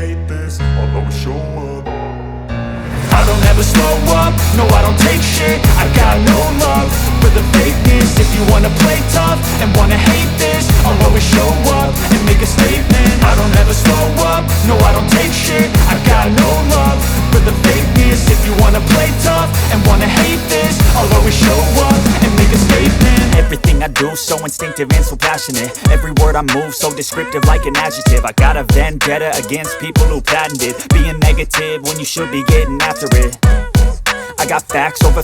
hate this, I'll always show up. I don't ever slow up, no I don't take shit. I got no love for the fakeness. If you wanna play tough and wanna hate this, I'll always show up and make a statement. I don't ever slow up, no I don't take shit. I got no love for the fakeness. If you wanna play tough and wanna hate this, I'll always show up and make a statement. Everything I do so instinctive and so passionate. Every word I move so descriptive like an adjective. I got a vendetta against people who patented being negative when you should be getting after it. I got facts over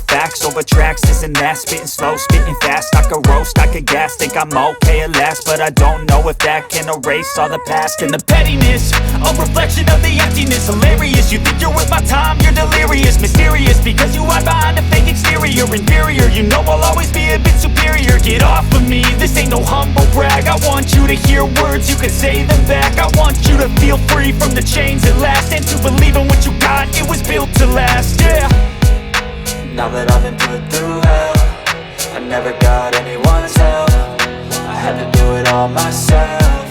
tracks, this and that. Spitting slow, spitting fast. I could roast, I could gas. Think I'm okay at last, but I don't know if that can erase all the past. And the pettiness, a reflection of the emptiness. Hilarious, you think you're worth my time, you're delirious. Mysterious, because you hide behind a fake exterior. Inferior, you know I'll always be a bit superior. Get off of me, this ain't no humble brag. I want you to hear words, you can say them back. I want you to feel free from the chains at last, and to believe in what you got, it was built to last, yeah. Now that I've been put through hell, I never got anyone's help. I had to do it all myself.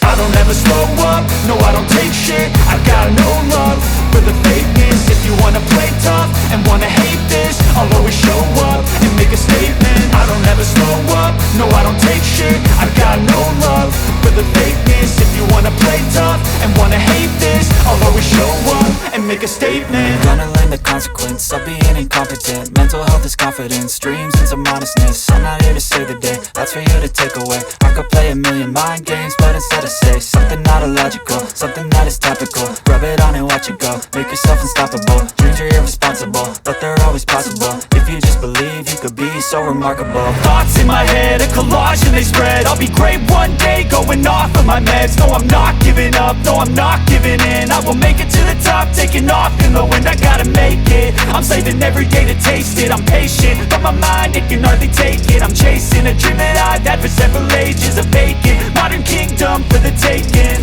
I don't ever slow up, no I don't take shit. I got no love for the fakeness. If you wanna play tough and wanna hate this, I'll always show up and make a statement. I don't ever slow up, no I don't take shit. I got no love for the fakeness. If you wanna play tough and wanna hate this, I'll always show up and make a statement. Gonna learn the consequence of being incompetent. Mental health is confidence, dreams and some modestness. I'm not here to save the day, that's for you to take away. I could play a million mind games, but instead I say something not illogical, something that is topical. Rub it on and watch it go, make yourself unstoppable. Dreams are irresponsible, but they're always possible. If you just believe, you could be so remarkable. Thoughts in my head, a collage and they spread. I'll be great one day, going off of my meds. No, I'm not giving up, no, I'm not giving in. I will make it to the top, taking off in the wind. I gotta make it, I'm saving every day to taste it. I'm patient, but my mind, it can hardly take it. I'm chasing a dream that I've had for several ages. A vacant, modern kingdom for the taking.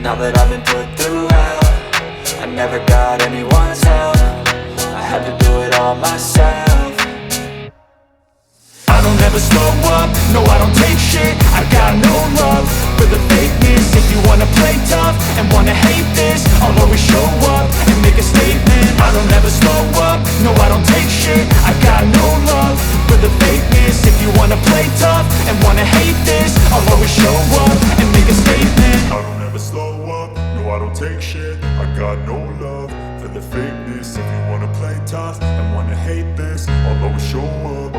Now that I've been put through hell, I never got anyone's help. I had to do it all myself. I don't ever slow up, no I don't take shit. I got no love for the fakeness. If you wanna play tough and wanna hate this, I'll always show up and make a statement. I don't ever slow up, no I don't take shit. I got no love for the fakeness. If you wanna play tough and wanna hate this, I'll always show up and make a statement. I don't ever slow up, no I don't take shit. I got no love for the fakeness. If you wanna play tough and wanna hate this, I'll always show up.